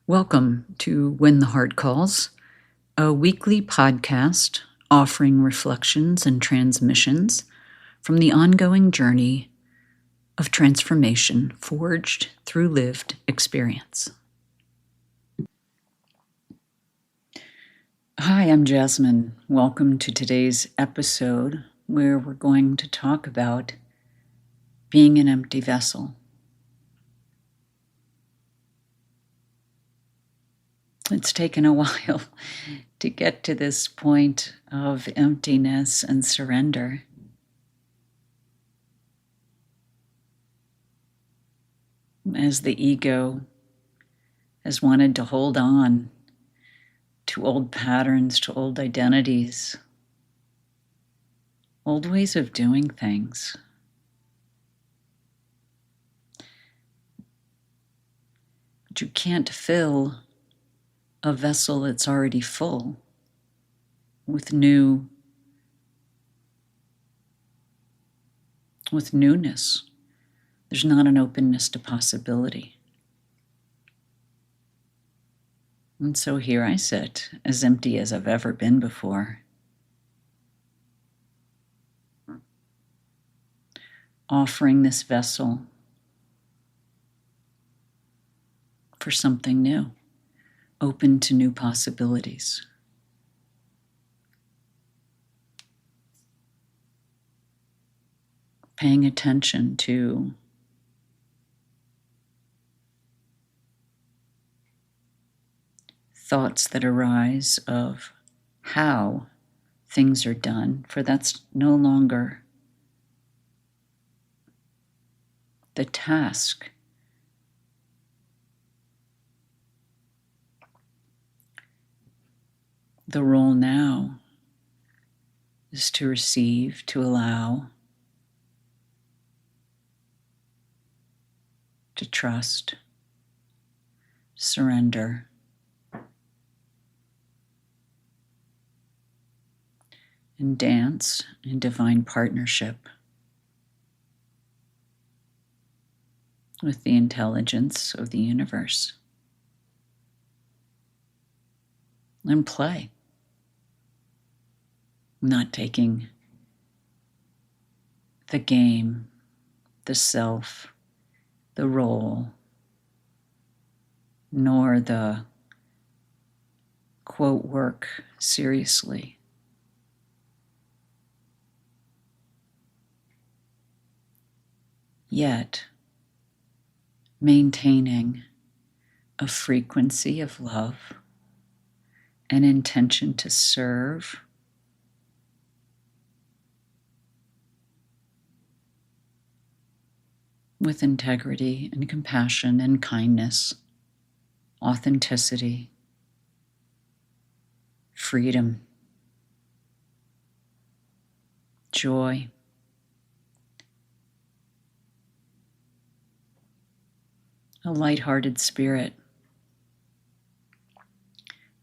Welcome to When the Heart Calls, a weekly podcast offering reflections and transmissions from the ongoing journey of transformation forged through lived experience. Hi, I'm Jasmine. Welcome to today's episode where we're going to talk about being an empty vessel. It's taken a while to get to this point of emptiness and surrender. As the ego has wanted to hold on to old patterns, to old identities, old ways of doing things. But you can't fill a vessel that's already full with newness. There's not an openness to possibility. And so here I sit, as empty as I've ever been before, offering this vessel for something new, open to new possibilities. Paying attention to thoughts that arise of how things are done, for that's no longer the task. The role now is to receive, to allow, to trust, surrender, and dance in divine partnership with the intelligence of the universe. And play. Not taking the game, the self, the role, nor the quote work seriously. Yet, maintaining a frequency of love, an intention to serve, with integrity and compassion and kindness, authenticity, freedom, joy, a lighthearted spirit,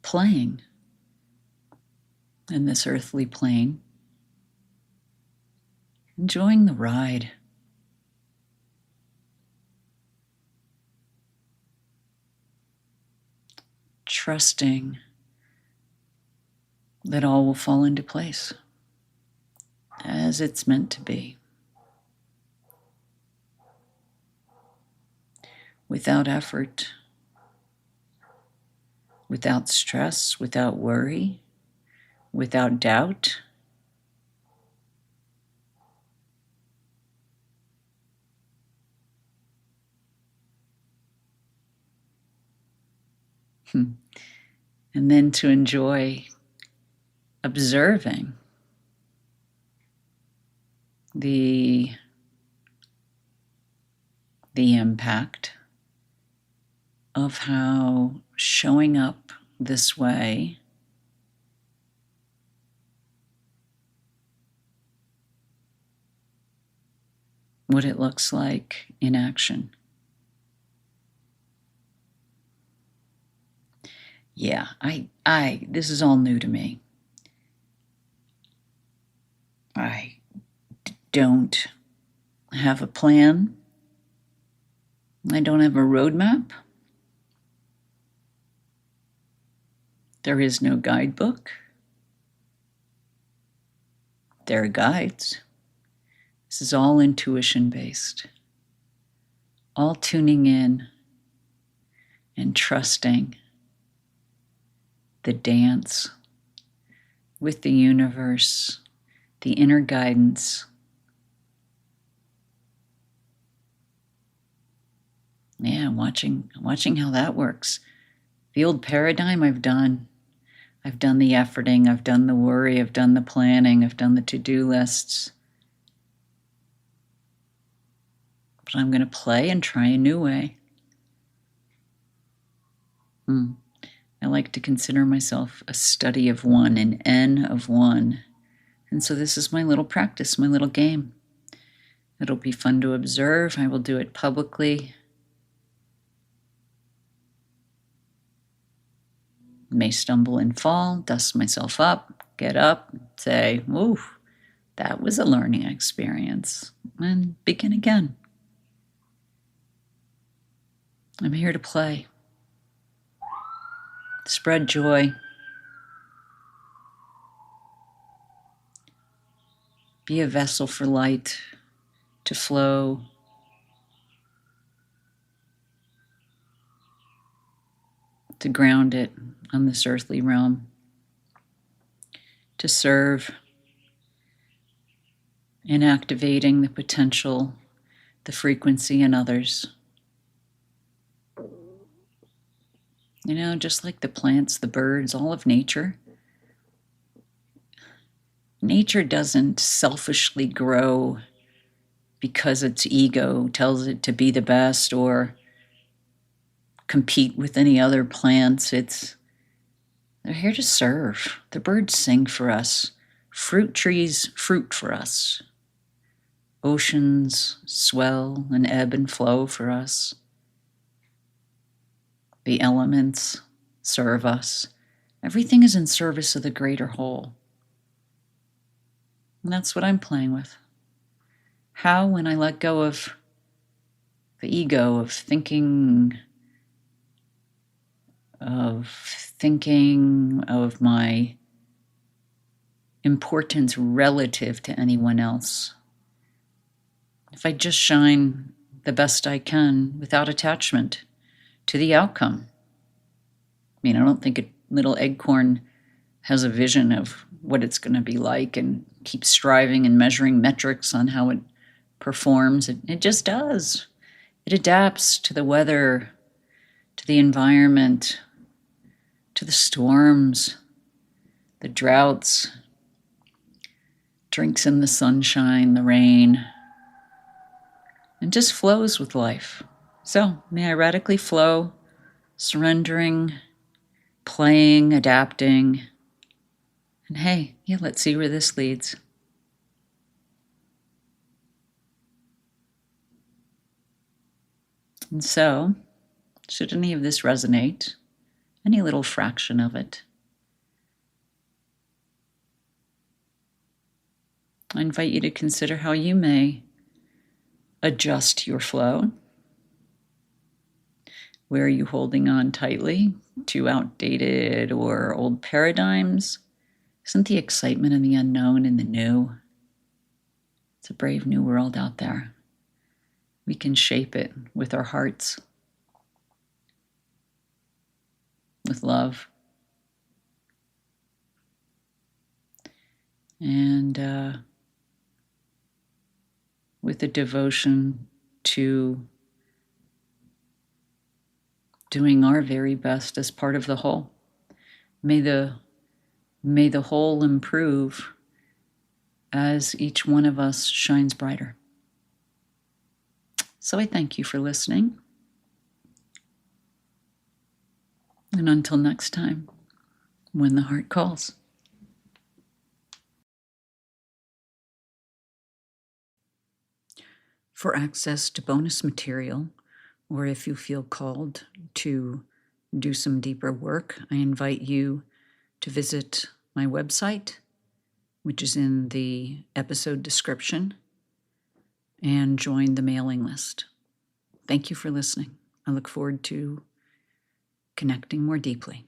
playing in this earthly plane, enjoying the ride. Trusting that all will fall into place as it's meant to be. Without effort, without stress, without worry, without doubt. And then to enjoy observing the impact of how showing up this way what it looks like in action. Yeah, this is all new to me. I don't have a plan. I don't have a roadmap. There is no guidebook. There are guides. This is all intuition-based. All tuning in and trusting the dance with the universe, the inner guidance. Yeah, watching how that works. The old paradigm I've done the efforting, I've done the worry, I've done the planning, I've done the to-do lists. But I'm going to play and try a new way. I like to consider myself a study of one, an N of one. And so this is my little practice, my little game. It'll be fun to observe. I will do it publicly. May stumble and fall, dust myself up, get up, say, "Ooh, that was a learning experience," and begin again. I'm here to play. Spread joy. Be a vessel for light to flow. To ground it on this earthly realm. To serve in activating the potential, the frequency in others. You know, just like the plants, the birds, all of nature. Nature doesn't selfishly grow because its ego tells it to be the best or compete with any other plants. They're here to serve. The birds sing for us. Fruit trees fruit for us. Oceans swell and ebb and flow for us. The elements serve us. Everything is in service of the greater whole. And that's what I'm playing with. How, when I let go of the ego of thinking of my importance relative to anyone else, if I just shine the best I can without attachment to the outcome. I mean, I don't think a little acorn has a vision of what it's going to be like and keeps striving and measuring metrics on how it performs. It just does. It adapts to the weather, to the environment, to the storms, the droughts, drinks in the sunshine, the rain, and just flows with life. So may I radically flow, surrendering, playing, adapting, and hey, yeah, let's see where this leads. And so, should any of this resonate, any little fraction of it, I invite you to consider how you may adjust your flow. Where are you holding on tightly to outdated or old paradigms? Isn't the excitement in the unknown and the new? It's a brave new world out there. We can shape it with our hearts, with love, and with a devotion to doing our very best as part of the whole. May the whole improve as each one of us shines brighter. So I thank you for listening. And until next time, when the heart calls. For access to bonus material, or if you feel called to do some deeper work, I invite you to visit my website, which is in the episode description, and join the mailing list. Thank you for listening. I look forward to connecting more deeply.